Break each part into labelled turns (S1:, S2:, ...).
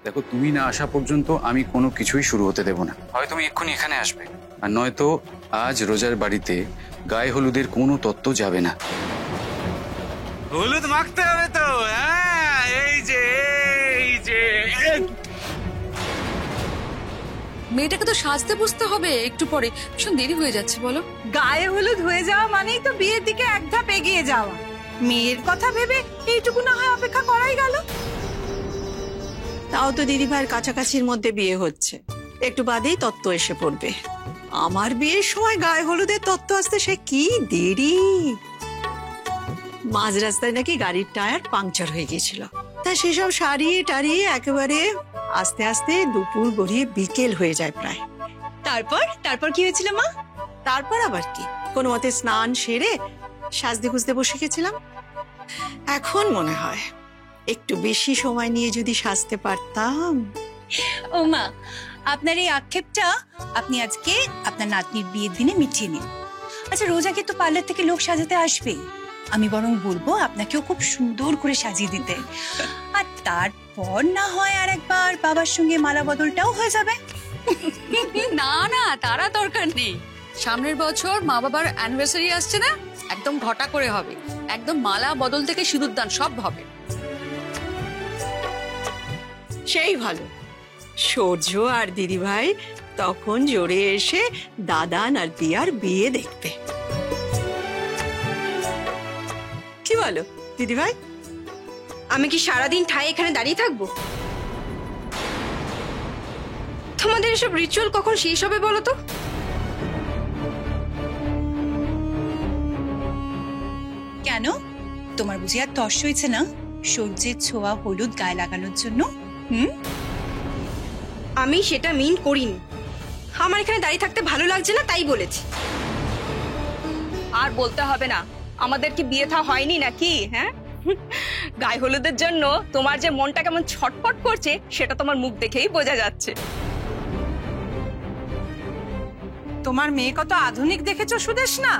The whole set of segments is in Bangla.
S1: দেখো, তুমি না আসা পর্যন্ত আমি কোনো কিছুই শুরু হতে দেব না। হয় তুমি এক্ষুনি এখানে আসবে, আর নয়তো আজ রোজার বাড়িতে গায়ে হলুদের কোনো তত্ত্ব যাবে না।
S2: হলুদ মাখতে হবে তো। হ্যাঁ, এই যে
S3: মেয়েটাকে তো সাজতে বসতে হবে একটু পরে, ভীষণ দেরি হয়ে যাচ্ছে বলো।
S4: গায়ে হলুদ হয়ে যাওয়া মানেই তো বিয়ের দিকে এক ধাপ এগিয়ে যাওয়া। মেয়ের কথা ভেবে এইটুকু না হয় অপেক্ষা করাই গেল।
S5: তাও তো দিদিভাইয়ের কাছাকাছির মধ্যে বিয়ে হচ্ছে, একটু বাদেই তত্ত্ব এসে পড়বে। আমার বিয়ের সময় গায়ে হলুদের তত্ত্ব আসতে সে কি দেরি। মাঝ রাস্তায় নাকি গাড়ির টায়ার পাংচার হয়ে গিয়েছিল, তা সেসব সারিয়ে টারিয়ে একেবারে আস্তে আস্তে দুপুর গড়িয়ে বিকেল হয়ে যায় প্রায়।
S4: তারপর কি হয়েছিল মা?
S5: তারপর আবার কি, কোনো মতে স্নান সেরে সাজতে গুজতে বসে গেছিলাম। এখন মনে হয় একটু বেশি সময় নিয়ে যদি সাজতে পারতাম।
S6: ও মা, আপনার এই আক্ষেপটা আপনি আজকে আপনার নাতনির বিয়ের দিনে মিটিয়ে নিন। আচ্ছা, রোজাকে তো পার্লার থেকে লোক সাজাতে আসবে, আমি বরং বলবো আপনাকেও খুব সুন্দর করে সাজিয়ে দিতে। আর তারপর না হয় আর একবার বাবার সঙ্গে মালা বদলটাও হয়ে যাবে।
S3: না না, তারা দরকার নেই। সামনের বছর মা বাবার অ্যানিভার্সারি আসছে না, একদম ঘটা করে হবে, একদম মালা বদল থেকে সিঁদুরদান সব হবে।
S5: সেই ভালো, সূর্য আর দিদিভাই তখন জোরে এসে দাদান আর দিয়ার বিয়ে দেখবে। কি বলো দিদিভাই?
S7: আমি কি সারাদিন ঠাই এখানে দাঁড়িয়ে থাকবো? তোমাদের এসব রিচুয়াল কখন শেষ হবে বলো তো?
S6: কেন, তোমার বুঝি আর তর্স হয়েছে না সূর্যের ছোঁয়া হলুদ গায়ে লাগানোর জন্য?
S7: আমি সেটা মিন করিনি। আমার এখানে দাঁড়িয়ে থাকতে ভালো লাগছে না, তাই বলেছি। আর বলতে হবে না, আমাদের কি বিয়ে থা হয়নি নাকি? হ্যাঁ, গায়ে হলুদের জন্য তোমার যে মনটা কেমন ছটফট করছে সেটা তোমার মুখ দেখেই বোঝা যাচ্ছে।
S4: তোমার মেয়ে কত আধুনিক দেখেছো সুদেশ না,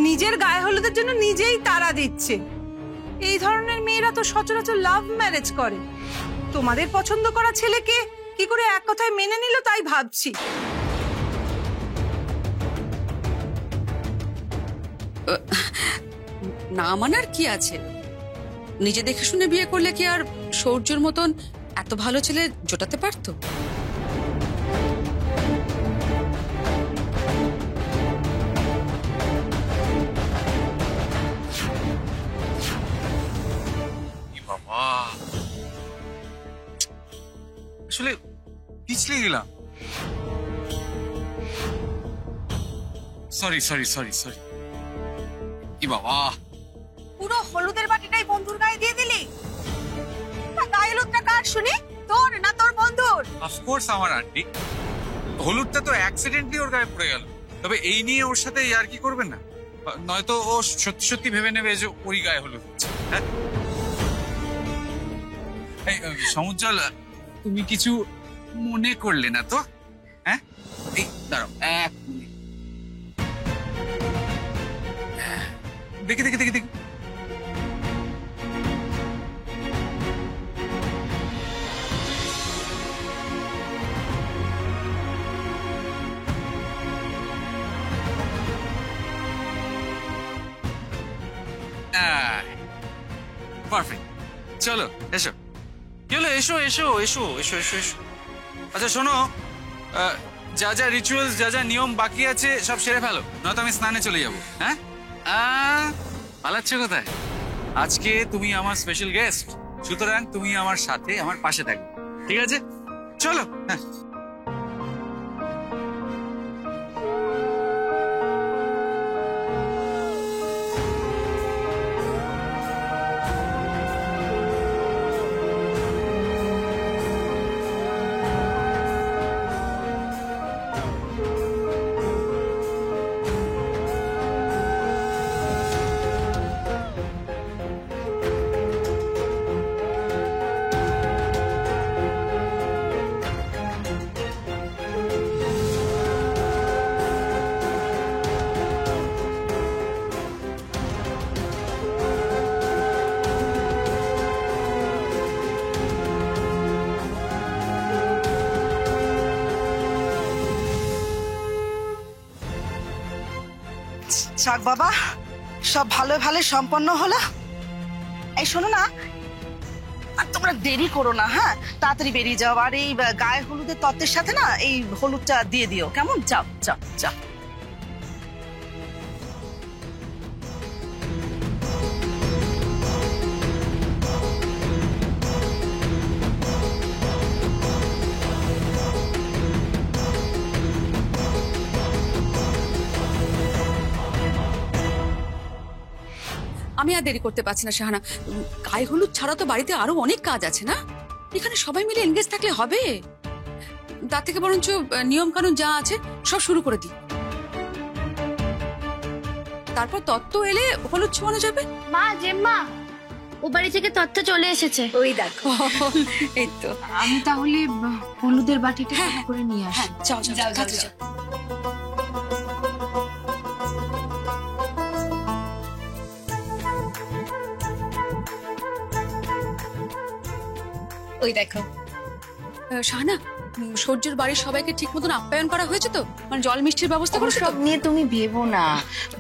S4: নিজের গায়ে হলুদের জন্য নিজেই তাড়া দিচ্ছে। এই ধরনের মেয়েরা তো সচরাচর লাভ ম্যারেজ করে। তোমাদের পছন্দ করা ছেলেকে কি করে এক কথায় মেনে নিল তাই ভাবছি।
S3: না মানার কি আছে, নিজে দেখে শুনে বিয়ে করলে কি আর সৌর্যর মতন এত ভালো ছেলে জোটাতে পারতো?
S2: বাবা, আসলে পিছলে গেলাম। Sorry sorry sorry sorry. কি বাবা,
S4: পুরো হলুদের বাটিটাই বন্ধুর গায়ে দিয়ে দিলি। গায়ে হলুদটা কার শুনি, তোর না তোর বন্ধুর?
S2: অফকোর্স আমার আন্টি। হলুদটা তো অ্যাক্সিডেন্টলি ওর গায়ে পড়ে গেল, তবে এই নিয়ে ওর সাথে ইয়ার্কি করবেন না, নয়তো ও সত্যি সত্যি ভেবে নেবে যে ওই গায়ে হলুদ হচ্ছে। হ্যাঁ, এই সমুজ্জ্বল, তুমি কিছু মনে করলে না তো? হ্যাঁ, এই দাঁড়াও এক মিনিট। দেখি দেখি দেখি দেখি। পারফেক্ট, চলো এসো। কি হলো, এসো এসো এসো এসো এসো এসো। আচ্ছা শোনো, যা যা রিচুয়ালস, যা যা নিয়ম বাকি আছে সব সেরে ফেলো, নয়তো আমি স্নানে চলে যাবো। হ্যাঁ, পালাচ্ছ কোথায়? আজকে তুমি আমার স্পেশাল গেস্ট, সুতরাং তুমি আমার সাথে আমার পাশে থাকবে, ঠিক আছে? চলো। হ্যাঁ,
S8: যাক বাবা, সব ভালো ভালো সম্পন্ন হলো। এই শোনো না, আর তোমরা দেরি করো না, হ্যাঁ তাড়াতাড়ি বেরিয়ে যাও। আর এই গায়ে হলুদের তত্ত্বের সাথে না এই হলুদটা দিয়ে দিও, কেমন? যাও যাও যাও।
S3: আমি আর দেরি করতে পারছি না শাহানা। গায়ে হলুদ ছাড়া তো বাড়িতে আরো অনেক কাজ আছে না? এখানে সবাই মিলে এনগেজ থাকলে হবে? তার থেকে বরঞ্চ নিয়ম কানুন যা আছে সব শুরু করে দিই, তারপর তত্ত্ব এলে হলুদ ছোঁয়ানো যাবে।
S9: মা, জেম্মা, ও বাড়ি থেকে তথ্য চলে এসেছে।
S6: ওই দেখো।
S3: এই তো।
S9: আমি তাহলে হলুদের বাটিটা করে নিয়ে আসি।
S3: হ্যাঁ, যাও যাও যাও যাও, যাও।
S6: ওই দেখো।
S3: শাহানা, সূর্যের বাড়ির সবাইকে ঠিক মতন আপ্যায়ন করা হয়েছে তো? মানে জল মিষ্টির ব্যবস্থা করেছো তো?
S10: সব নিয়ে তুমি ভেবো না,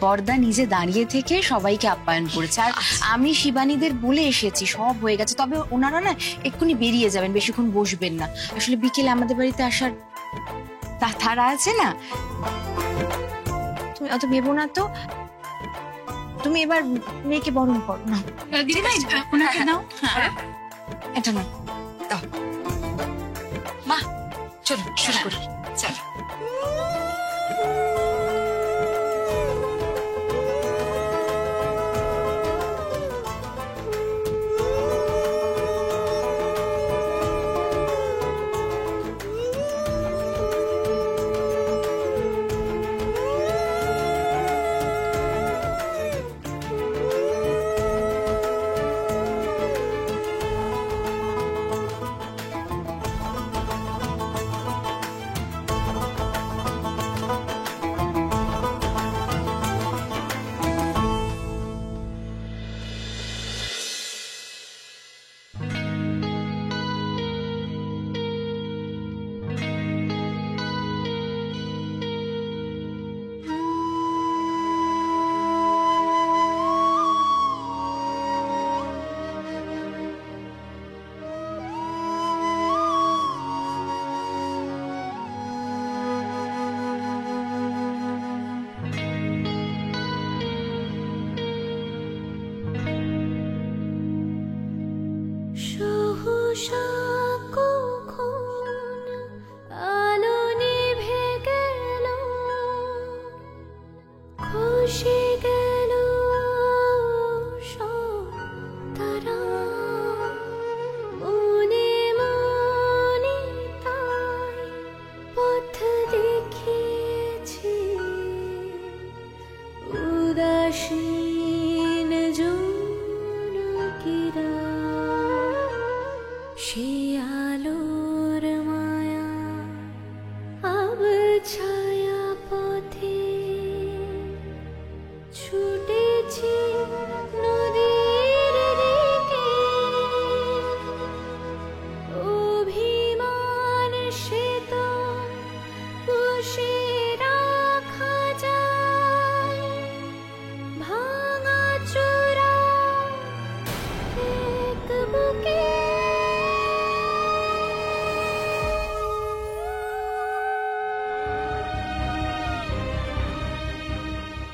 S10: বর্দা নিজে দাঁড়িয়ে থেকে সবাইকে আপ্যায়ন করেছে। আর আমি শিবানীদের বলে এসেছি, সব হয়ে গেছে। তবে ওনারা না এক্ষুনি বেরিয়ে যাবেন, বেশিক্ষণ বসবেন না। আসলে বিকেলে আমাদের বাড়িতে আসার তাড়া আছে না। তুমি অত ভেবো না তো, তুমি এবার মেয়েকে বরণ করো না।
S6: দিদিভাই, ওনাকে নাও। হ্যাঁ,
S10: এটা না,
S3: মা চলো শুরু করি।
S6: চলো।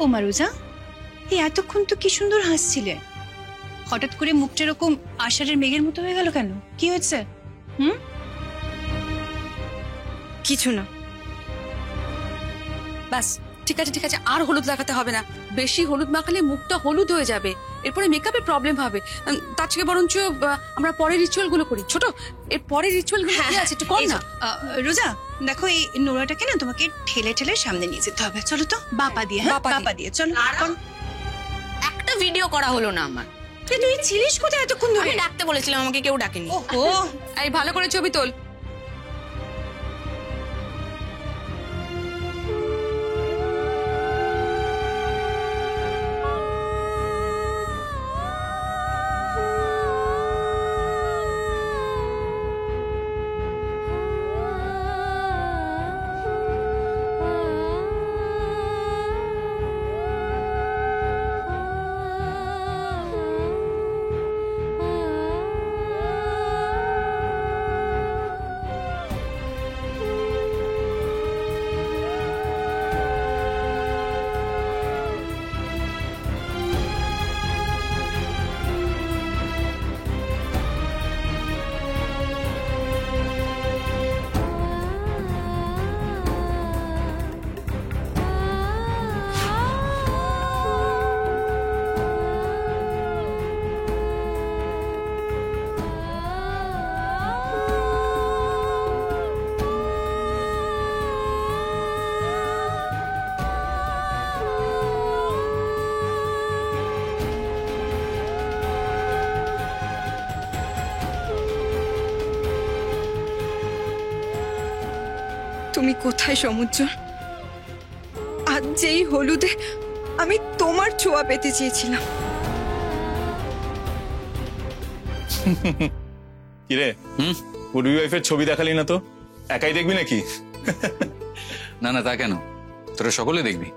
S6: ও মারুজা, এই এতক্ষণ তো কি সুন্দর হাসছিলে, হঠাৎ করে মুখটা এরকম আষাঢ়ের মেঘের মতো হয়ে গেল কেন? কি হয়েছে?
S3: কিছু না। ব্যাস, ঠিক আছে ঠিক আছে, আর হলুদ লাগাতে হবে না। বেশি হলুদ মাখালে মুখটা হলুদ হয়ে যাবে, এরপরে মেকআপের প্রবলেম হবে। তার থেকে বরঞ্চ আমরা পরের রিচুয়াল গুলো করি। ছোট, এর পরের রিচুয়াল গুলো কি আছে একটু কর না।
S6: রোজা দেখো, এই নোড়াটাকে না তোমাকে ঠেলে ঠেলে সামনে নিয়ে যেতে হবে। চলো তো, বাপা দিয়ে। হ্যাঁ, বাপা দিয়ে চলো।
S10: একটা ভিডিও করা হলো না আমার।
S6: তুই ছিলিস কোথায় এতক্ষণ ধরে?
S10: আমি ডাকতে বলেছিলাম, আমাকে কেউ ডাকেনি।
S6: ও,
S3: এই ভালো করে ছবি তোল।
S11: তুমি কোথায় সমুজ্জ্বল? আজ যেই হলুদে আমি তোমার ছোঁয়া পেতে চেয়েছিলাম।
S12: কিরে উড বি ওয়াইফের ছবি দেখালি না তো? একাই দেখবি নাকি?
S1: না না, তা কেন, তোরা সকলে দেখবি,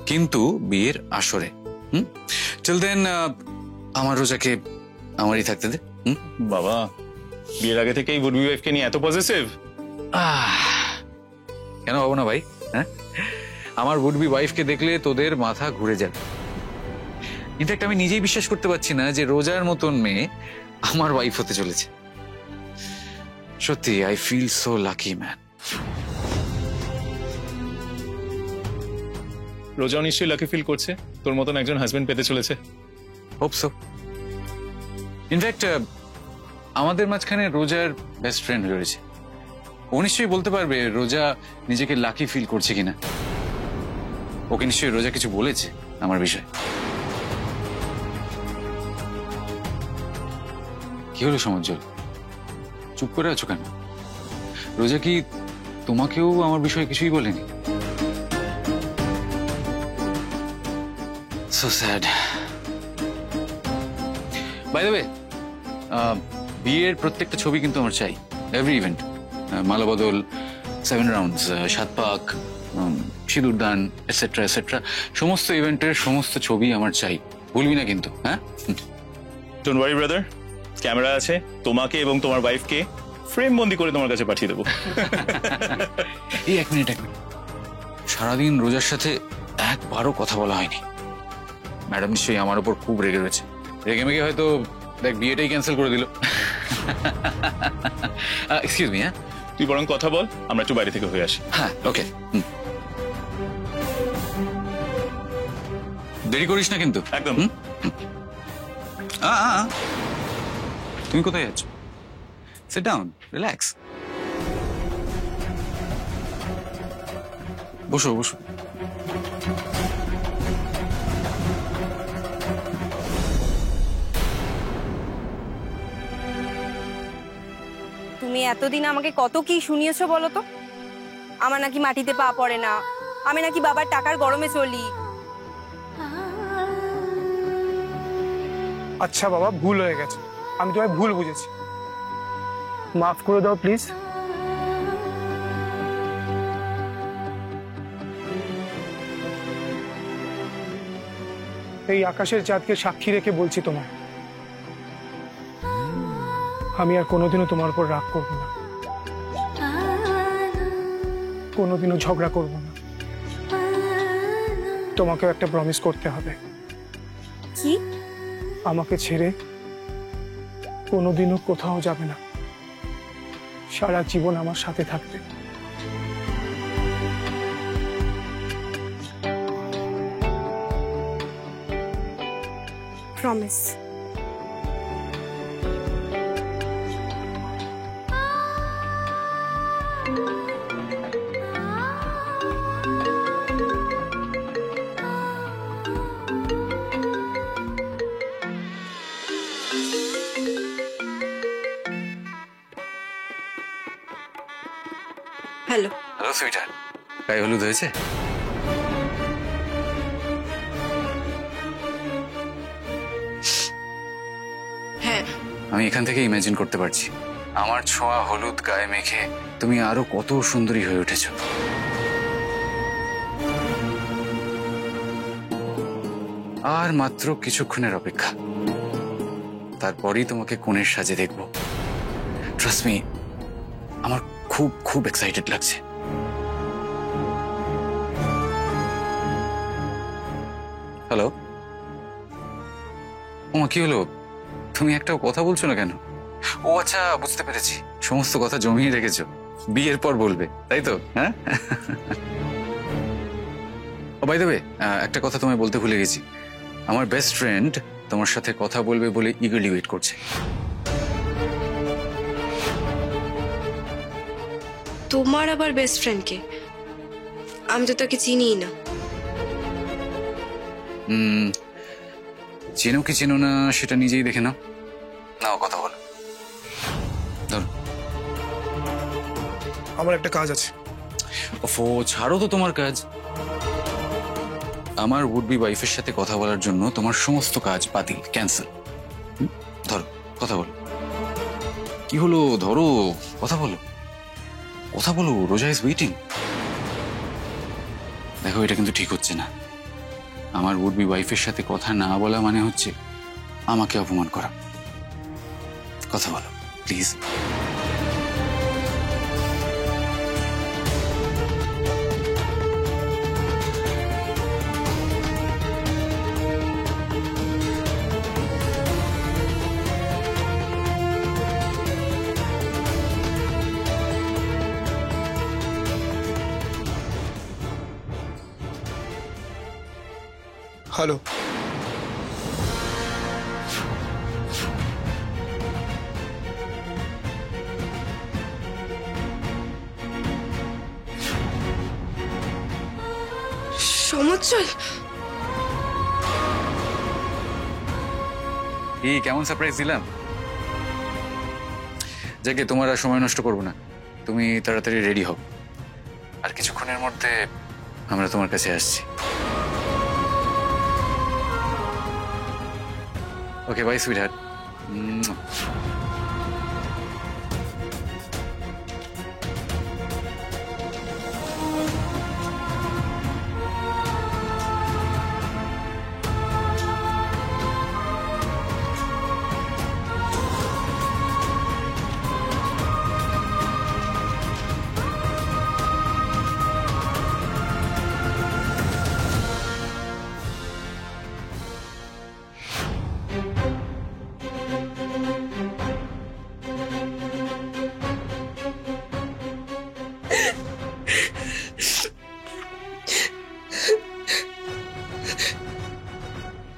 S1: কিন্তু বিয়ের আসরে। চল দেন, আমার রোজাকে আমারই থাকতে দে।
S12: বাবা, বিয়ের আগে থেকেই উড বি ওয়াইফকে নিয়ে এত পজিটিভ?
S1: কেন হবো না ভাই? হ্যাঁ, আমার উড বি ওয়াইফকে দেখলে তোদের মাথা ঘুরে যাবে। ইনফ্যাক্ট আমি নিজেই বিশ্বাস করতে পারছি না যে রোজার মতন মেয়ে আমার ওয়াইফ হতে চলেছে। সত্যি, I feel so lucky man.
S12: রোজাও নিশ্চয়ই লাকি ফিল করছে তোর মতন একজন হাজবেন্ড পেতে চলেছে।
S1: Hope so. ইনফ্যাক্ট আমাদের মাঝখানে রোজার বেস্ট ফ্রেন্ড হয়ে রয়েছে। ও নিশ্চয়ই বলতে পারবে রোজা নিজেকে লাকি ফিল করছে কিনা। ওকে নিশ্চয়ই রোজা কিছু বলেছে আমার বিষয়ে। কি হলো সমুজ্জ্বল, চুপ করে আছো কেন? রোজা কি তোমাকেও আমার বিষয়ে কিছুই বলেনি? So sad. By the way, বিয়ের প্রত্যেকটা ছবি কিন্তু আমার চাই। এভরি ইভেন্ট, মালাবদল, 7 রাউন্ডস, 7 পাক, সিঁদুরদান, এটসেট্রা এটসেট্রা, সমস্ত ইভেন্টের সমস্ত ছবি আমার চাই। ভুলবি না কিন্তু, হ্যাঁ?
S12: ডোন্ট ওয়ারি ব্রাদার, ক্যামেরা আছে, তোমাকে এবং তোমার ওয়াইফকে ফ্রেম বন্দি করে তোমার কাছে পাঠিয়ে দেবো।
S1: এই এক মিনিট। সারাদিন রোজার সাথে একবারও কথা বলা হয়নি। ম্যাডাম নিশ্চয়ই আমার উপর খুব রেগে রয়েছে। রেগে মেগে হয়তো দেখ বিয়েটাই ক্যান্সেল করে দিল। Excuse me. হ্যাঁ,
S12: তুই বরং কথা বল, আমরা একটু বাইরে থেকে হয়ে আসি।
S1: হ্যাঁ, ওকে। দেরি করিস না কিন্তু
S12: একদম।
S1: তুমি কোথায় যাচ্ছ? সিট ডাউন, রিল্যাক্স, বসো বসো।
S7: তুমি এতদিন আমাকে কত কি শুনিয়েছো বলো তো? আমার নাকি মাটিতে পা পড়ে না, আমি নাকি বাবার টাকার গরমে চলি।
S13: আচ্ছা বাবা, ভুল হয়ে গেছে, আমি তোমায় ভুল বুঝেছি, মাফ করে দাও প্লিজ। এই আকাশের চাঁদকে সাক্ষী রেখে বলছি তোমায়, আমি আর কোনোদিনও তোমার উপর রাগ করব না, কোনোদিনও ঝগড়া করব না। তোমাকেও একটা প্রমিস করতে হবে।
S7: কি?
S13: আমাকে ছেড়ে কোনোদিনও কোথাও যাবে না, সারা জীবন আমার সাথে থাকবে।
S7: প্রমিস।
S11: হ্যালো।
S1: হ্যালো সুইটার, গায়ে হলুদ হয়েছে?
S11: হ্যাঁ,
S1: আমি এখান থেকে ইমাজিন করতে পারছি আমার ছোঁয়া হলুদ গায়ে মেখে তুমি আরো কত সুন্দরী হয়ে উঠেছ। আর মাত্র কিছুক্ষণের অপেক্ষা, তারপরই তোমাকে কোণের সাজে দেখব। ট্রাস্ট মি, আমার খুব খুব এক্সাইটেড লাগছে। হ্যালো, ওমা কি হলো? তুমি একটাও কথা বলছো না কেন? ও আচ্ছা, বুঝতে পেরেছি, সমস্ত কথা জমিয়ে রেখেছো, বিয়ের পর বলবে, তাই তো? হ্যাঁ। ও বাই দ্য ওয়ে, একটা কথা তোমায় বলতে ভুলে গেছি, আমার বেস্ট ফ্রেন্ড তোমার সাথে কথা বলবে বলে ইগারলি ওয়েট করছে।
S11: তোমার আবার বেস্ট ফ্রেন্ড কে? আমি তো তাকে চিনিই না।
S1: চেনো কি চেনো না সেটা নিজেই দেখে নাও। নাও কথা বলো, ধরো।
S13: আমার একটা কাজ আছে।
S1: ওফো, ছাড়ো তো তোমার কাজ। আমার উড বি ওয়াইফের সাথে কথা বলার জন্য তোমার সমস্ত কাজ বাতিল, ক্যান্সেল। ধরো, কথা বলো। কি হলো? ধরো, কথা বলো, কথা বলো। রোজা ইজ ওয়েটিং। দেখো, এটা কিন্তু ঠিক হচ্ছে না। আমার উড বি ওয়াইফের সাথে কথা না বলা মানে হচ্ছে আমাকে অপমান করা। কথা বলো প্লিজ।
S13: হ্যালো,
S11: সমুজ্জ্বল,
S1: এই কেমন সারপ্রাইজ দিলাম। যাকে তোমার আর সময় নষ্ট করবো না, তুমি তাড়াতাড়ি রেডি হও, আর কিছুক্ষণের মধ্যে আমরা তোমার কাছে আসছি। ওকে, বাই সুইটহার্ট।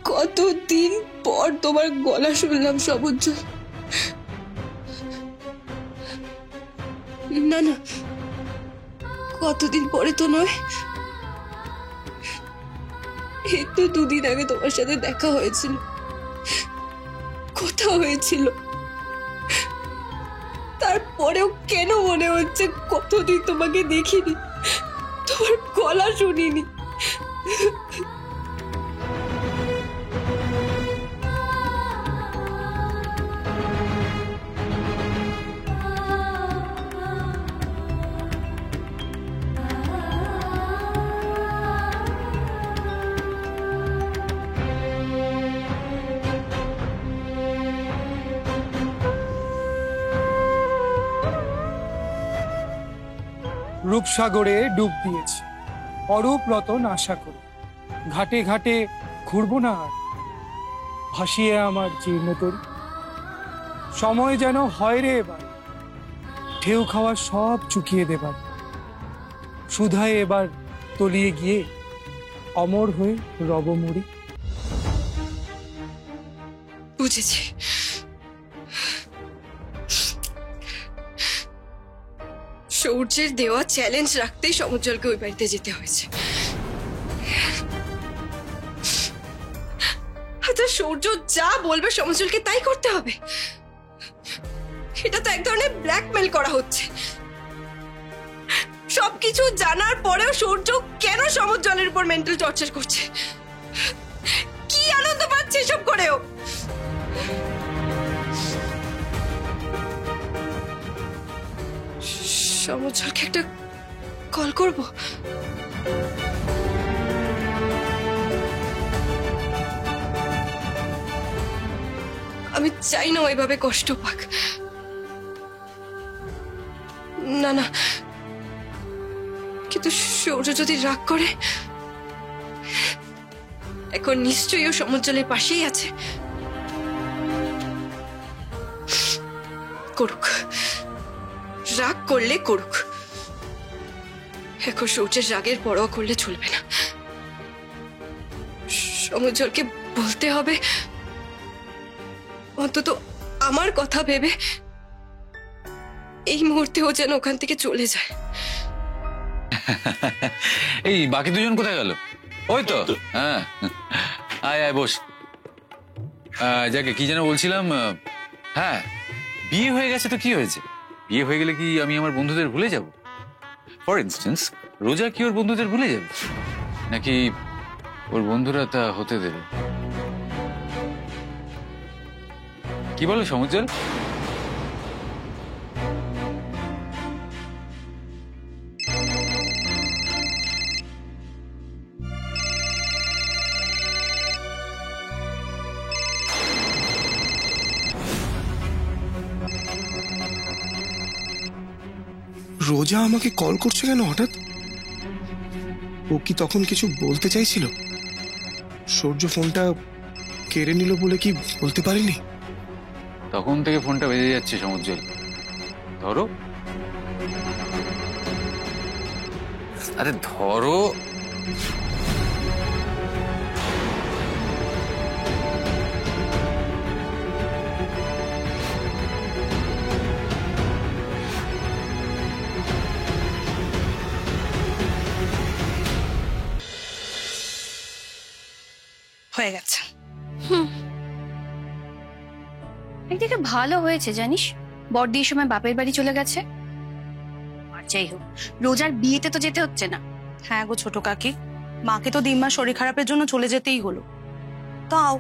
S11: কতদিন পর তোমার গলা শুনলাম সমুজ্জ্বল। না না, কতদিন পরে তো নয়, এই তো 2 দিন আগে তোমার সাথে দেখা হয়েছিল, কথা হয়েছিল। তারপরেও কেন মনে হচ্ছে কতদিন তোমাকে দেখিনি, তোমার গলা শুনিনি।
S13: রূপসাগরে ডুব দিয়েছি, অরূপ রতন আশা করি। ঘাটে ঘাটে ঘুরবো না আর, ভাসিয়ে আমার জীর্ণতরী। সময় যেন হয় রে এবার, ঢেউ খাওয়া সব চুকিয়ে দেবার। সুধায় এবার তলিয়ে গিয়ে অমর হয়ে রবমরি।
S11: বুঝেছি, সূর্যের দেওয়া চ্যালেঞ্জ রাখতেই সমুজ্জ্বলকে ওই বাড়িতে যেতে হয়েছে। আচ্ছা, সূর্য যা বলবে সমুজ্জ্বলকে তাই করতে হবে? এটা তো এক ধরনের ব্ল্যাকমেল করা হচ্ছে। সবকিছু জানার পরেও সূর্য কেন সমুজ্জ্বলের উপর মেন্টাল টর্চার করছে? কি আনন্দ পাচ্ছে এসব করেও? সমুজ্জ্বলকে একটা কল করব। আমি চাই না ওইভাবে কষ্ট পাক। না না, কিন্তু সূর্য যদি রাগ করে, এখন নিশ্চয়ই ও সমুজ্জ্বলের পাশেই আছে। করুক, রাগ করলে করুক, এখন সূর্যের রাগের পরোয়া করলে চলবে না। সমুজ্জ্বলকে বলতে হবে অন্তত আমার কথা ভেবে এই মুহূর্তে ও যেন ওখান থেকে চলে যায়।
S1: এই বাকি দুজন কোথায় গেল? ওই তো, হ্যাঁ, আয় আয় বস। যাকে কি যেন বলছিলাম, হ্যাঁ, বিয়ে হয়ে গেছে তো কি হয়েছে? বিয়ে হয়ে গেলে কি আমি আমার বন্ধুদের ভুলে যাব? ফর ইনস্টেন্স রোজা কি ওর বন্ধুদের ভুলে যাবে, নাকি ওর বন্ধুরা তা হতে দেবে? কি বলো সমুজ্জ্বল?
S14: রোজা আমাকে কল করছে কেন হঠাৎ? ও কি তখন কিছু বলতে চাইছিল? সূর্য ফোনটা কেড়ে নিল বলে কি বলতে পারিনি?
S1: তখন থেকে ফোনটা বেজে যাচ্ছে সমুজ্জ্বল, ধরো। আরে ধরো।
S4: হয়ে গেছে।
S10: একদিকে ভালো হয়েছে জানিস, বড়দি এই সময় বাপের বাড়ি চলে গেছে। আর যাই হোক, রোজার বিয়েতে তো যেতে হচ্ছে না।
S4: হ্যাঁ গো ছোট কাকি, মাকে তো দিম্মার শরীর খারাপের জন্য চলে যেতেই হলো। তাও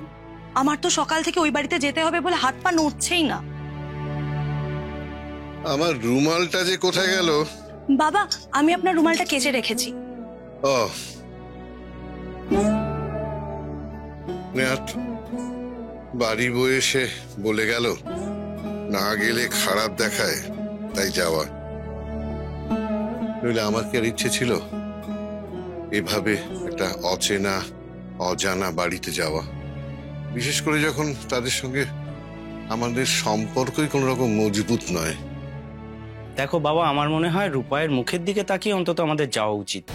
S4: আমার তো সকাল থেকে ওই বাড়িতে যেতে হবে বলে হাত পা নড়ছেই না।
S15: আমার রুমালটা যে কোথায় গেল?
S4: বাবা, আমি আপনার রুমালটা কেচে রেখেছি।
S15: ও নেহাত বাড়ি বয়ে এসে বলে গেল, না গেলে খারাপ দেখায়, তাই যাওয়া। নইলে আমার কি আর ইচ্ছে ছিল এভাবে একটা অচেনা অজানা বাড়িতে যাওয়া? বিশেষ করে যখন তাদের সঙ্গে আমাদের সম্পর্কই কোনো রকম মজবুত নয়।
S16: দেখো বাবা, আমার মনে হয় রূপায়ের মুখের দিকে তাকিয়ে অন্তত আমাদের যাওয়া উচিত।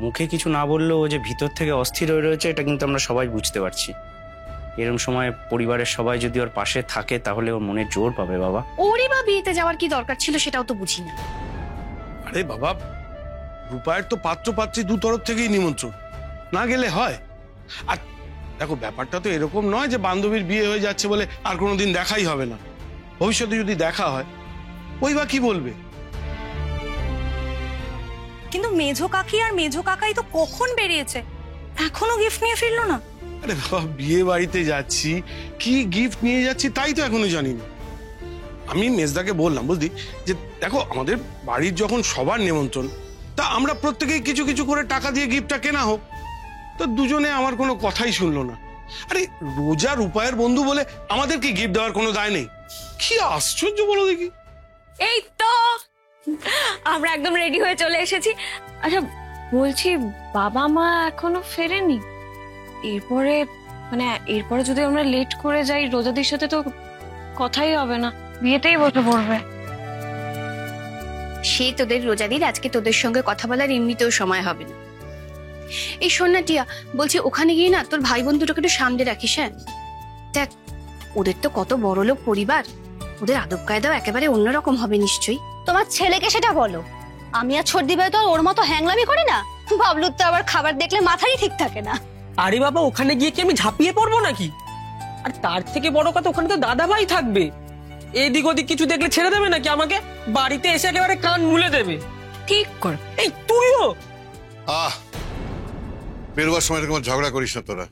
S16: মুখে কিছু না বললেও ও যে ভিতর থেকে অস্থির হয়ে রয়েছে, এটা কিন্তু আমরা সবাই বুঝতে পারছি। এরকম সময় পরিবারের সবাই যদি ওর পাশে থাকে তাহলে ওর মনে জোর পাবে বাবা।
S10: ওরই বা বিয়েতে যাওয়ার কি দরকার ছিল সেটাও তো বুঝি না।
S17: আরে বাবা, রূপায়ের তো পাত্র পাত্রী দু তরফ থেকেই নিমন্ত্রণ, না গেলে হয়? আর দেখো, ব্যাপারটা তো এরকম নয় যে বান্ধবীর বিয়ে হয়ে যাচ্ছে বলে আর কোনোদিন দেখাই হবে না। ভবিষ্যতে যদি দেখা হয়, ওই বা কি বলবে?
S4: কিন্তু মেঝো কাকি আর মেঝো কাকাই তো কখন বেরিয়েছে, এখনো গিফট নিয়ে ফিরলো না।
S17: আরে বাবা, বিয়ে বাড়িতে যাচ্ছি, কি গিফট নিয়ে যাচ্ছি তাই তো এখনো জানি না। আমি মেজদাকে বললাম বুঝলি, যে দেখো আমাদের বাড়ির যখন সবার নিমন্ত্রণ, তা আমরা প্রত্যেকেই কিছু কিছু করে টাকা দিয়ে গিফটটা কেনা হোক। তো দুজনে আমার কোনো কথাই শুনলো না। আরে রোজা রূপায়ের বন্ধু বলে আমাদেরকে গিফট দেওয়ার কোনো দায় নেই। কি আশ্চর্য বলো দেখি।
S11: এই তো আমরা একদম রেডি হয়ে চলে এসেছি। আচ্ছা বলছি, বাবা মা এখনো ফেরেনি? এরপরে যদি আমরা লেট করে যাই, রোজাদির সাথে তো কথাই হবে না, বিয়েতেই বসে পড়বে।
S10: সে তোদের রোজাদির আজকে তোদের সঙ্গে কথা বলার এমনিতেও সময় হবে না। এই শোন না টিয়া, বলছি ওখানে গিয়ে না তোর ভাই বোন দুটোকে একটু সামনে রাখিস। হ্যাঁ দেখ, ওদের তো কত বড় লোক পরিবার, ওদের আদব কায়দাও একেবারে অন্যরকম হবে নিশ্চয়ই।
S9: তোমার ছেলেকে সেটা বলো। আমি আর ছোট দিবে তো ওর মতো হ্যাংলামি করি না। বাবলুর তো আবার খাবার দেখলে মাথারই ঠিক থাকে না।
S13: আরে বাবা, ওখানে গিয়ে কি আমি ঝাঁপিয়ে পড়বো নাকি? আর তার থেকে বড় কথা, ওখানে তো দাদা ভাই থাকবে। এদিক ওদিক কিছু দেখলে ছেড়ে দেবে নাকি আমাকে? বাড়িতে এসে একেবারে কান মুলে দেবে। ঠিক কর। এই তুইও
S15: বেরোবার সময় এরকম ঝগড়া করিস না তোরা।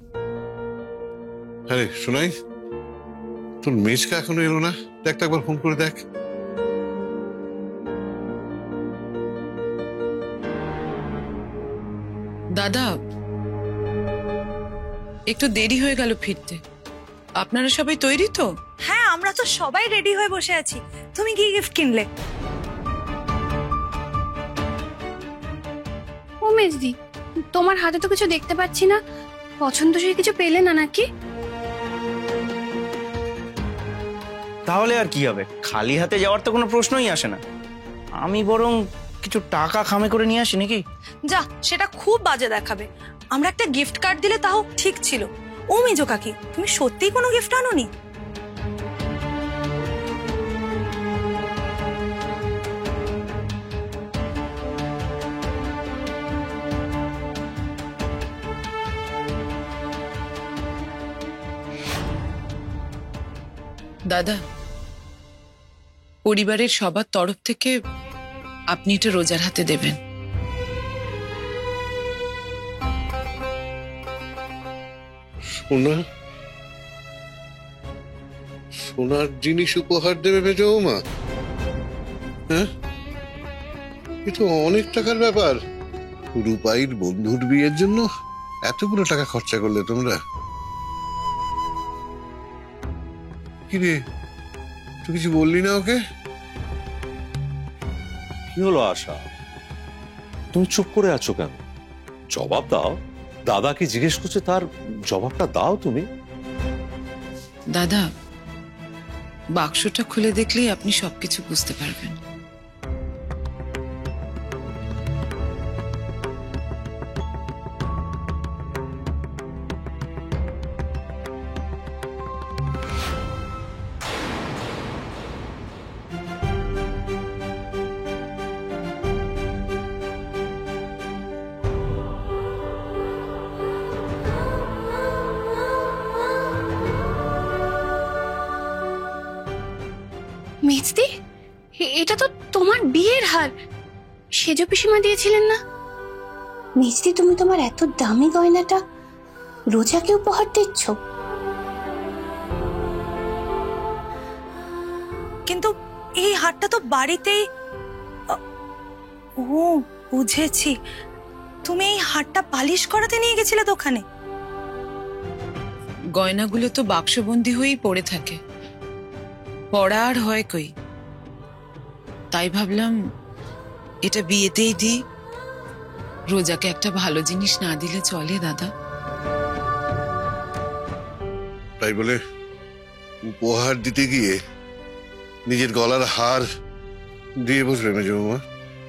S15: আরে শোনাই, তোর মেজকা এখনো এলো না, দেখ একবার ফোন করে দেখ।
S18: দাদা, একটু দেরি হয়ে গেল ফিরতে। আপনারা সবাই তৈরি তো?
S4: হ্যাঁ, আমরা তো সবাই রেডি হয়ে বসে আছি। তুমি কি গিফট কিনলে?
S10: ও মেজদি, তোমার হাতে তো কিছু দেখতে পাচ্ছি না, পছন্দসই কিছু পেলে না নাকি?
S16: তাহলে আর কি হবে, খালি হাতে যাওয়ার তো কোনো প্রশ্নই আসে না। আমি বরং কিছু টাকা খামে করে নিয়ে আসি নাকি?
S4: যা, সেটা খুব বাজে দেখাবে। আমরা একটা গিফট কার্ড দিলে তাও ঠিক ছিল। ও মেজো কাকি, তুমি সত্যিই কোনো গিফট আনোনি?
S18: দাদা, পরিবারের সবার তরফ থেকে আপনি এটা রোজার হাতে দেবেন।
S15: সোনা, সোনার জিনিস উপহার দেবে মেজ বৌমা? হ্যাঁ, এ তো অনেক টাকার ব্যাপার। রূপাইর বন্ধুর বিয়ের জন্য এতগুলো টাকা খরচা করলে তোমরা। কিরে, তুই কিছু বললি না ওকে?
S19: কি হলো আশা, তুমি চুপ করে আছো কেন? জবাব দাও। দাদা কি জিজ্ঞেস করছে তার জবাবটা দাও তুমি।
S18: দাদা, বাক্সটা খুলে দেখলেই আপনি সবকিছু বুঝতে পারবেন।
S9: মেজদি, এটা তো তোমার বিয়ের হার। সেজ পিসিমা দিয়েছিলেন না? মেজদি, তুমি তোমার এত দামি গয়নাটা রোজাকে উপহার দিচ্ছ?
S6: কিন্তু এই হারটা তো বাড়িতেই। ও, বুঝেছি, তুমি এই হারটা পালিশ করাতে নিয়ে গেছিলে দোকানে।
S18: গয়নাগুলো তো বাক্সবন্দি হয়েই পড়ে থাকে, পড়া আর হয় কই। তাই ভাবলাম এটা বিয়েতেই দিই। রোজাকে একটা ভালো জিনিস না দিলে চলে দাদা?
S15: তাই বলে উপহার দিতে গিয়ে নিজের গলার হার দিয়ে বসবে মেজ বৌমা?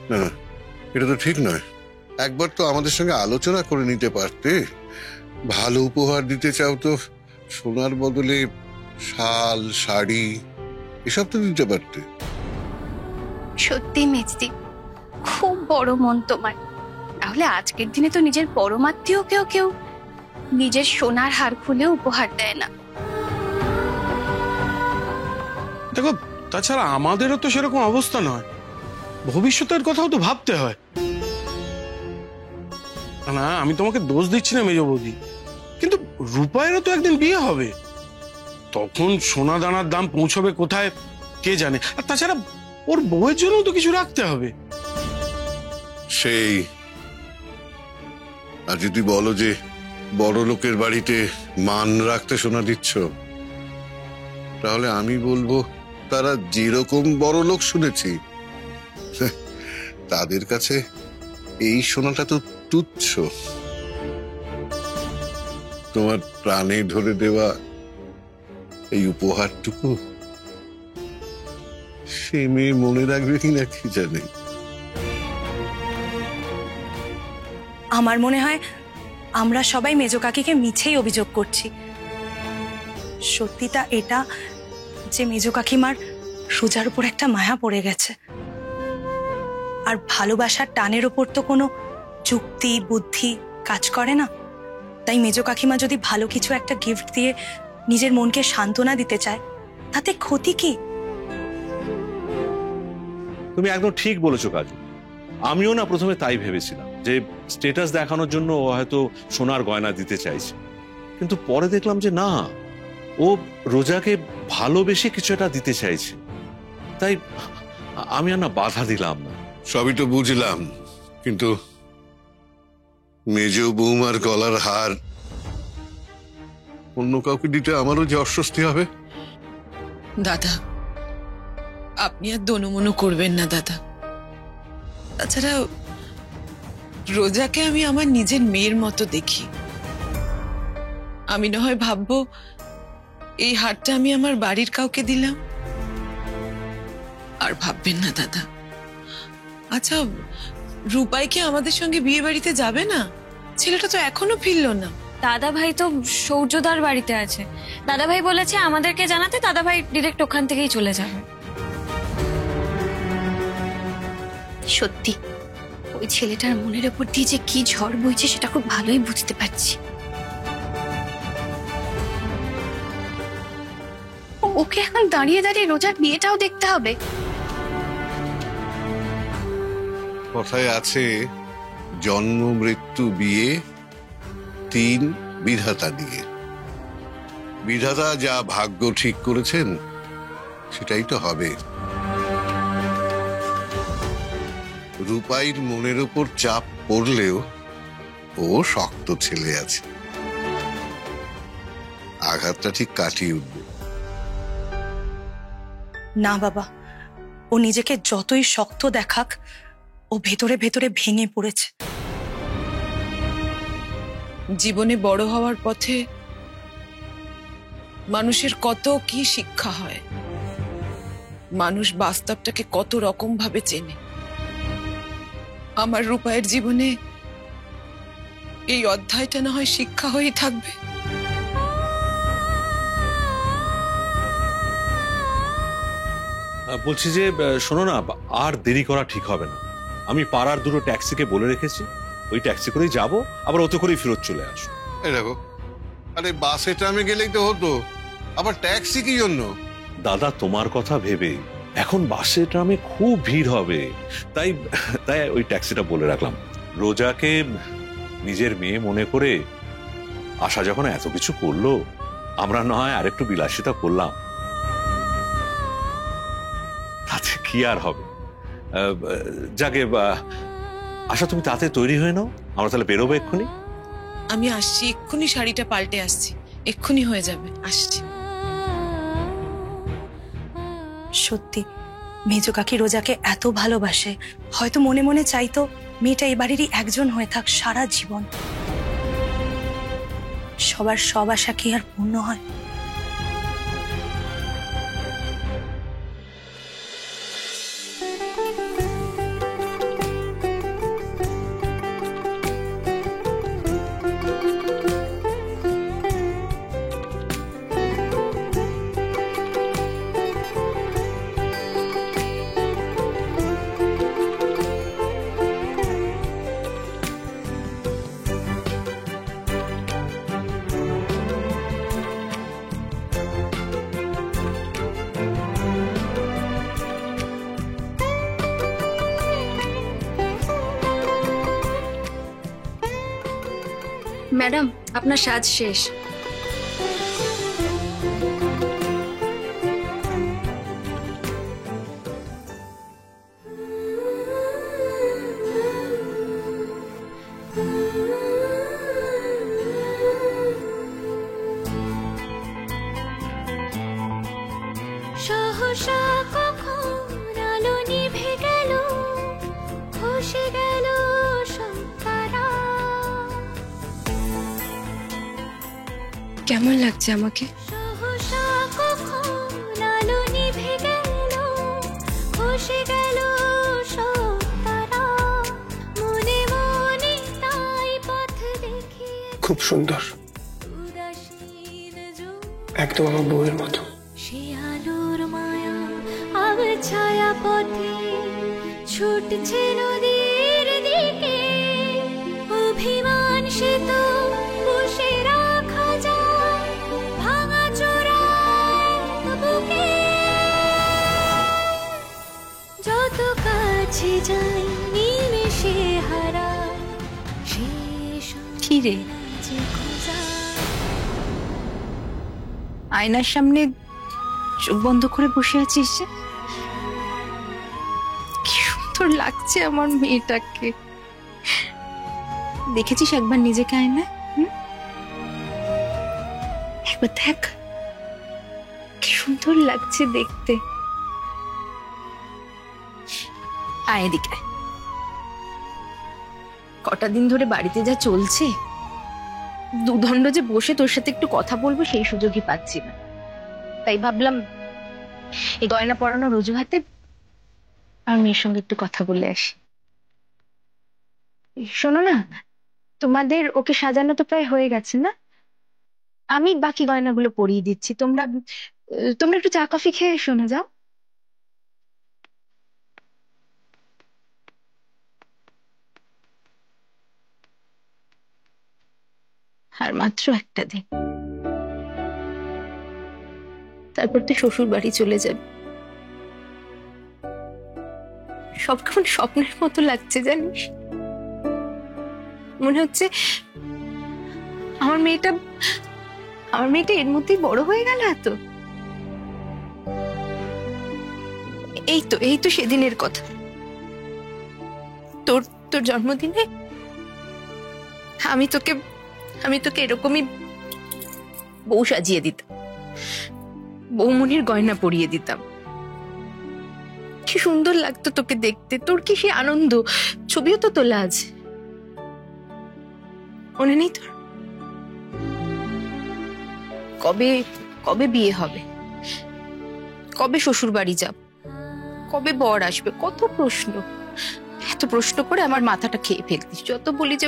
S15: না না, এটা তো ঠিক নয়। একবার তো আমাদের সঙ্গে আলোচনা করে নিতে পারতে। ভালো উপহার দিতে চাও তো সোনার বদলে শাল, শাড়ি এসব তো দিতে পারতে।
S9: সত্যি মেজদি, খুব বড় মন তোমার। তাহলে আজকের দিনে তো নিজের পরমাত্মীয় কেউ নিজের সোনার হার খুলে উপহার দেয় না।
S17: দেখো, তাছাড়া আমাদেরও তো সেরকম অবস্থা নয়। ভবিষ্যতের কথাও তো ভাবতে হয়। না, আমি তোমাকে দোষ দিচ্ছি না মেজ বৌদি, কিন্তু রূপায়েরও তো একদিন বিয়ে হবে। তখন সোনা দানার দাম পৌঁছবে কোথায় কে জানে। আর তাছাড়া ওর বউয়ের জন্য তো কিছু রাখতে হবে।
S15: সেই আর যদি বলো যে বড় লোকের বাড়িতে মান রাখতে সোনা দিচ্ছ, তাহলে আমি বলবো তারা যেরকম বড় লোক শুনেছি তাদের কাছে এই সোনাটা তো তুচ্ছ। তোমার প্রাণে ধরে দেওয়া এই উপহারটুকু সে মেয়ে মনে রাখবে কিনা কি জানে।
S6: আমার মনে হয় আমরা সবাই মেজ কাকিকে মিছেই অভিযোগ করছি। সত্যিটা এটা যে মেজ কাকিমার রোজার উপর একটা মায়া পড়ে গেছে। আর ভালোবাসার টানের ওপর তো কোনো যুক্তি বুদ্ধি কাজ করে না। তাই মেজ কাকিমা যদি ভালো কিছু একটা গিফট দিয়ে নিজের মনকে সান্ত্বনা দিতে চায়, তাতে ক্ষতি কি?
S19: তুমি একদম ঠিক বলেছো কাজু। আমিও না প্রথমে তাই ভেবেছিলাম যে স্ট্যাটাস দেখানোর জন্য ও হয়তো সোনার গয়না দিতে চাইছে, কিন্তু পরে দেখলাম যে না, ও রোজাকে ভালোবেসে কিছু একটা দিতে চাইছে। তাই আমি আর না বাধা দিলাম না।
S15: সবই তো বুঝলাম, কিন্তু মেজ বৌমার গলার হার অন্য কাউকে দিতে আমারও যে অস্বস্তি হবে।
S18: দাদা, আপনি আর দোনোমনো করবেন না দাদা। তাছাড়া রোজাকে আমি আমার নিজের মেয়ের মতো দেখি। আমি না হয় ভাববো এই হারটা আমি আমার বাড়ির কাউকে দিলাম, আর ভাববেন না দাদা। আচ্ছা, রূপাই কি আমাদের সঙ্গে বিয়ে বাড়িতে যাবে না? ছেলেটা তো এখনো ফিরলো না।
S20: দাদা ভাই তো সৌর্যদার বাড়িতে আছে। দাদা ভাই বলেছে আমাদেরকে জানাতে, দাদা ভাই ডিরেক্ট ওখান থেকেই চলে যাবে।
S9: সত্যি ওই ছেলেটার মনের উপর দিয়ে যে কি ঝড় বইছে সেটা খুব ভালোই বুঝতে পারছি। ওকে এখন দাঁড়িয়ে দাঁড়িয়ে রোজার বিয়েটাও দেখতে হবে।
S15: কথায় আছে, জন্ম মৃত্যু বিয়ে, 3 বিধাতা দিয়ে। বিধাতা যা ভাগ্য ঠিক করেছেন সেটাই তো হবে। রূপাইর মনের উপর চাপ পড়লেও ও শক্ত ছেলে আছে, আঘাতটা ঠিক কাটিয়ে উঠবে।
S4: না বাবা, ও নিজেকে যতই শক্ত দেখাক, ও ভেতরে ভেতরে ভেঙে পড়েছে।
S18: জীবনে বড় হওয়ার পথে মানুষের কত কি শিক্ষা হয়, মানুষ বাস্তবটাকে কত রকম ভাবে চেনে। আমার রূপায়ের জীবনে এই অধ্যায়টা না হয় শিক্ষা হয়েই থাকবে।
S19: বলছি যে শোনো না, আর দেরি করা ঠিক হবে না। আমি পাড়ার দুটো ট্যাক্সিকে বলে রেখেছি, ওই ট্যাক্সি করেই যাব, আবার ওতে করেই ফেরত চলে আসো।
S15: এই দেখো, আরে বাসে ট্রামে গেলেই তো হতো, আবার ট্যাক্সি কি জন্য?
S19: দাদা, তোমার কথা ভেবে এখন বাসে ট্রামে খুব ভিড় হবে, তাই তাই ওই ট্যাক্সিটা বলে রাখলাম। রোজাকে নিজের মেয়ে মনে করে আশা যখন এত কিছু করলো, আমরা না হয় আরেকটু বিলাসিতা করলাম, তাতে কি আর হবে। যাকে আশা, তুমি তাতে তৈরি হয়ে নাও, আমরা তাহলে বেরোবো এক্ষুনি।
S18: আমি আসছি, এক্ষুনি শাড়িটা পাল্টে আসছি, এক্ষুনি হয়ে যাবে, আসছি।
S4: সত্যি মেজো কাকি রোজাকে এত ভালোবাসে, হয়তো মনে মনে চাইতো মেয়েটা এই বাড়িরই একজন হয়ে থাক সারা জীবন। সবার সব আশা কি আর পূর্ণ হয়?
S9: ম্যাডাম, আপনার সাজ শেষ।
S21: সহসা কখন আলো নিভে গেল, খসে গেল সব তারা।
S9: কেমন লাগছে আমাকে?
S21: সহসা কখন আলো নিভে গেল, খসে গেল সব তারা। মনে মনে তাই পথ দেখি।
S14: খুব সুন্দর, একদম আমার বউয়ের মতো।
S21: সে আলোর মায়া আব ছায়া পথে ছুটছে নদীর দিকে। অভিমান সে তো বসে রাখা যায় ভাঙা চোরা বুকে। যত কাছে যাই নিমেষে হারায় শেষ
S6: কি রে, আয়নার সামনে চোখ বন্ধ করে বসে আছিস যে? কি সুন্দর লাগছে আমার মেয়েটাকে। দেখেছিস একবার নিজেকে আয়নায়? একবার দেখ, কি সুন্দর লাগছে দেখতে। আয় এদিকে আয়। কটা দিন ধরে বাড়িতে যা চলছে, দুদণ্ড যে বসে তোর সাথে একটু কথা বলবো সেই সুযোগই পাচ্ছি না। তাই ভাবলাম এই গয়না পরানোর অজুহাতে আমার মেয়ের সঙ্গে একটু কথা বলে আসি। শোনো না, তোমাদের ওকে সাজানো তো প্রায় হয়ে গেছে না? আমি বাকি গয়নাগুলো পরিয়ে দিচ্ছি, তোমরা তোমরা একটু চা কফি খেয়ে এসো না, যাও। আর মাত্র একটা দিন, তারপর তো শ্বশুর বাড়ি চলে যাবে।
S9: সব কেমন স্বপ্নের মতো লাগছে জানিস। মনে হচ্ছে আমার মেয়েটা এর মধ্যেই বড় হয়ে গেল। এত এই তো সেদিনের কথা, তোর জন্মদিনে আমি তোকে এরকমই বউ সাজিয়ে দিতাম, বৌমনির গয়না পরিয়ে দিতাম। কি সুন্দর লাগতো তোকে দেখতে, তোর কি সে আনন্দ। ছবিও তো তোলা আছে, মনে নেই তোর? কবে বিয়ে হবে, কবে শ্বশুর বাড়ি যাব, কবে বর আসবে, কত প্রশ্ন। এত প্রশ্ন করে আমার মাথাটা খেয়ে ফেলতিস। যত বলি যে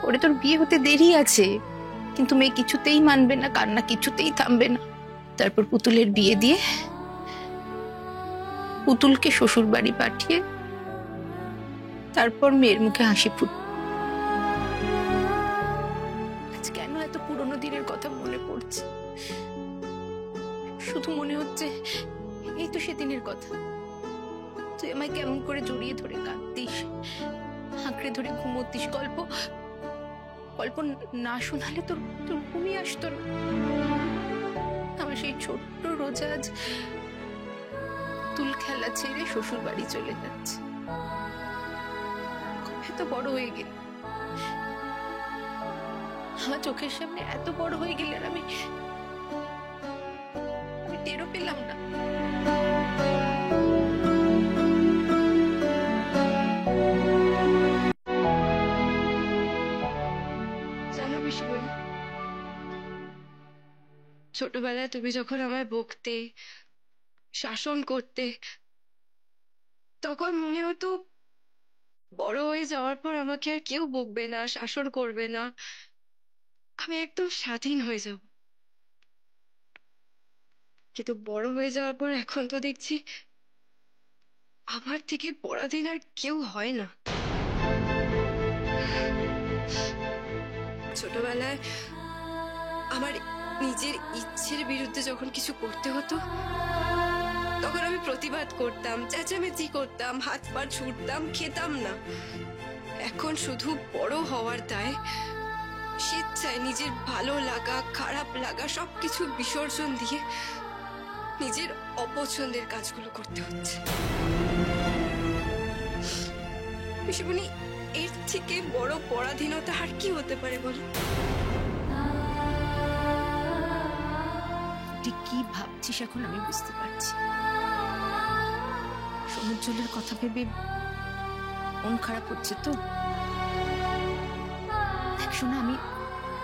S9: ওরে তোর বিয়ে হতে দেরি আছে, কিন্তু মেয়ে কিছুতেই মানবে না, কান্না কিছুতেই থামবে না। তারপর পুতুলের বিয়ে দিয়ে পুতুলকে শ্বশুর বাড়ি পাঠিয়ে তারপর মেয়ের মুখে হাসি ফুট। আজ কেন এত পুরোনো দিনের কথা মনে পড়ছে? শুধু মনে হচ্ছে এই তো সেদিনের কথা। তুই আমায় কেমন করে জড়িয়ে ধরে কাঁদতিস, আঁকড়ে ধরে ঘুমোতিস, গল্প না শোনালে তোর ঘুমিয়ে আসতো না। আমার সেই ছোট্ট রোজা আজ তুল খেলা ছেড়ে শ্বশুর বাড়ি চলে যাচ্ছে। কবে তো বড় হয়ে গেল, আমার চোখের সামনে এত বড় হয়ে গেলে আর আমি টেরও পেলাম না।
S11: জানো পিসিমণি, ছোটবেলায় তুমি যখন আমায় বকতে, শাসন করতে, তখন মনে হতো বড় হয়ে যাওয়ার পর আমাকে আর কেউ বকবে না, শাসন করবে না, আমি একদম স্বাধীন হয়ে যাব। কিন্তু বড় হয়ে যাওয়ার পর এখন তো দেখছি আমার থেকে পরাধীন আর কেউ হয় না। ছোটবেলায় আমার নিজের ইচ্ছের বিরুদ্ধে যখন কিছু করতে হতো তখন আমি প্রতিবাদ করতাম, চেঁচামেচি করতাম, হাত পা ছুটতাম, খেতাম না। এখন শুধু বড় হওয়ার দায় স্বেচ্ছায় নিজের ভালো লাগা, খারাপ লাগা সবকিছু বিসর্জন দিয়ে নিজের অপছন্দের কাজগুলো করতে হচ্ছে। পিসিমণি, এর থেকে বড় পরাধীনতা আর কি হতে পারে বলো?
S9: তুই কি ভাবছিস এখন আমি বুঝতে পারছি। সমুজ্জ্বলের কথা ভেবে মন খারাপ হচ্ছে তো? দেখ শোনা,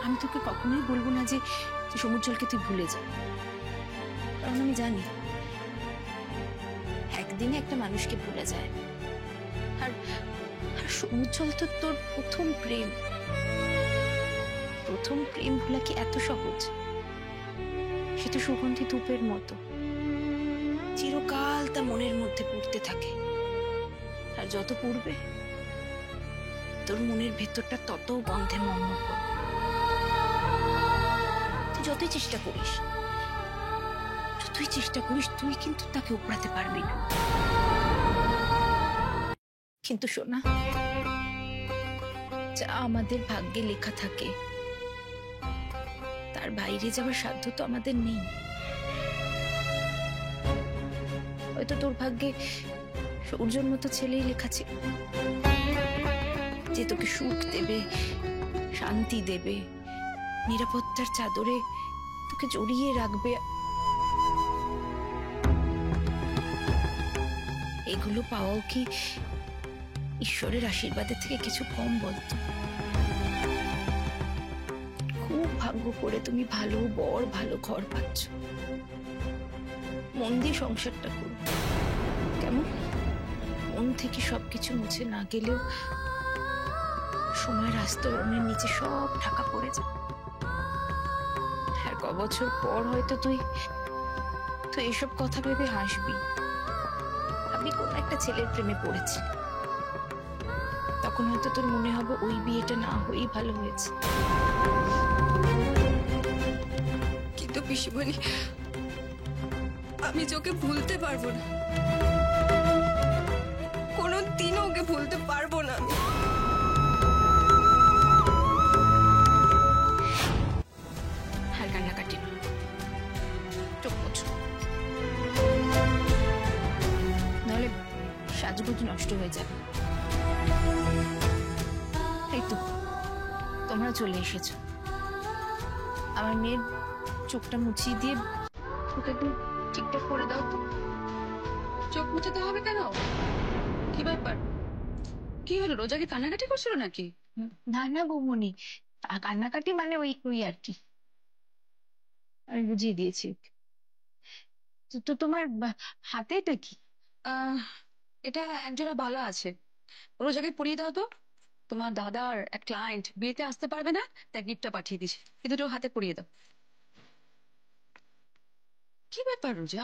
S9: আমি তোকে কখনোই বলবো না যে সমুজ্জ্বলকে তুই ভুলে যা, কারণ আমি জানি একদিনে একটা মানুষকে ভুলে যায়। আর সমুজ্জ্বল তো তোর প্রথম প্রেম ভোলা কি এত সহজ? সে তো সুগন্ধি ধূপের মতো, চিরকাল তা মনের মধ্যে পুড়তে থাকে। আর যত পুড়বে তোর মনের ভেতরটা তত গন্ধে মম্ম করবে। তুই যতই চেষ্টা করিস তুই কিন্তু তাকে উপড়াতে পারবি না। কিন্তু শোনা, যা আমাদের ভাগ্যে লেখা থাকে তার বাইরে যাওয়ার সাধ্য তো আমাদের নেই। হয়তো তোর ভাগ্যে সূর্যের মতো ছেলেই লেখা ছিল, যে তোকে সুখ দেবে, শান্তি দেবে, নিরাপত্তার চাদরে তোকে জড়িয়ে রাখবে। এগুলো পাওয়াও কি ঈশ্বরের আশীর্বাদের থেকে কিছু কম বলতো? খুব ভাগ্য করে তুমি ভালো বর, ভালো ঘর পাচ্ছ। মন দিয়ে সংসারটা করো, কেমন? মন থেকে সবকিছু মুছে না গেলেও সময়ের আস্তরণের নিচে সব ঢাকা পড়ে যায়। আর কবছর পর হয়তো তুই এসব কথা ভেবে হাসবি। আমি কোন একটা ছেলের প্রেমে পড়েছি, তখন হয়তো তোর মনে হবে ওই বিয়েটা না হয়েই ভালো হয়েছে।
S11: কিন্তু পিসিমণি, আমি যে ওকে ভুলতে পারবো না, ভুলতে পারবো না আমি।
S9: আর কান্নাকাটি না, চোখ মুছো, নাহলে সাজুগুজু নষ্ট হয়ে যাবে। এই তো তোমরা চলে এসেছো। আমার মেয়ের চোখটা মুছিয়ে দিয়ে ওকে একটু ঠিকঠাক করে দাও তো।
S3: চোখ মুছাতে হবে কেন? কি ব্যাপার? কি হলো, রোজাকে কান্নাকাটি করছিল নাকি?
S9: না না বৌমনি, কান্নাকাটি মানে ওই ওই আর কি, আমি বুঝিয়ে দিয়েছি। তো তোমার হাতে এটা কি?
S3: এটা একজোড়া বালা আছে, রোজাকে পরিয়ে দাও তো। তোমার দাদার এক ক্লায়েন্ট বিয়েতে আসতে পারবে না, তাই গিফটটা পাঠিয়ে দিছি, এই দুটো হাতে পরিয়ে দাও। কি ব্যাপার রোজা,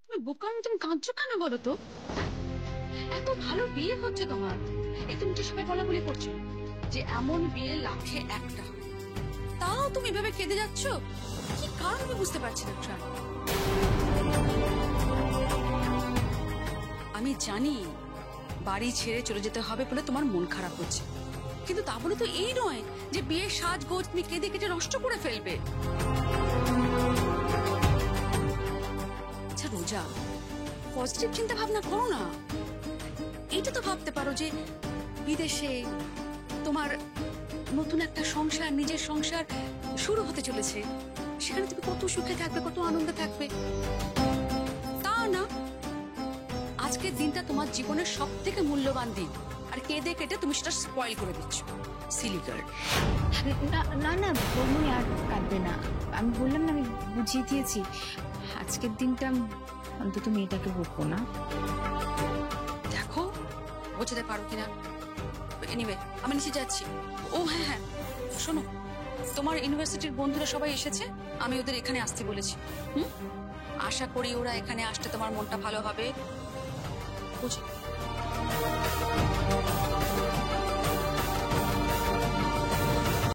S3: তুমি বোকার মতন কাঁদছো কেন বলো তো? এত ভালো বিয়ে হচ্ছে তোমার, এই তুমি তো সবাই বলাবলি করছো যে এমন বিয়ে লাখে একটা, তাও তুমি এভাবে কেঁদে যাচ্ছ, কি কারণ আমি বুঝতে পারছি না। ট্রাই, আমি জানি বাড়ি ছেড়ে চলে যেতে হবে বলে তোমার মন খারাপ হচ্ছে, কিন্তু তা বলে তো এই নয় যে বিয়ের সাজগোজ তুমি কেঁদে কেটে নষ্ট করে ফেলবে। আচ্ছা রোজা, পজিটিভ চিন্তা ভাবনা করো না। এইটা তো ভাবতে পারো যে বিদেশে তোমার নতুন একটা সংসার, নিজের সংসার শুরু হতে চলেছে, সেখানে তুমি কত সুখে থাকবে, কত আনন্দে থাকবে। তা না, আজকের দিনটা তোমার জীবনের সব থেকে মূল্যবান দিন, আর কেঁদে কেটে তুমি সেটা স্পয়েল করে দিচ্ছ। Silly girl.
S9: না না বৌমনি, আর কাঁদবে না। আমি বললাম না, আমি বুঝিয়ে দিয়েছি। আজকের দিনটা অন্তত মেয়েটাকে বকবো না।
S3: দেখো বোঝাতে পারো কিনা। এনিওয়ে, আমি নিচে যাচ্ছি। ও হ্যাঁ হ্যাঁ, শোনো, তোমার ইউনিভার্সিটির বন্ধুরা সবাই এসেছে, আমি ওদের এখানে আসতে বলেছি। আশা করি ওরা এখানে আসতে তোমার মনটা ভালো হবে, বুঝলি?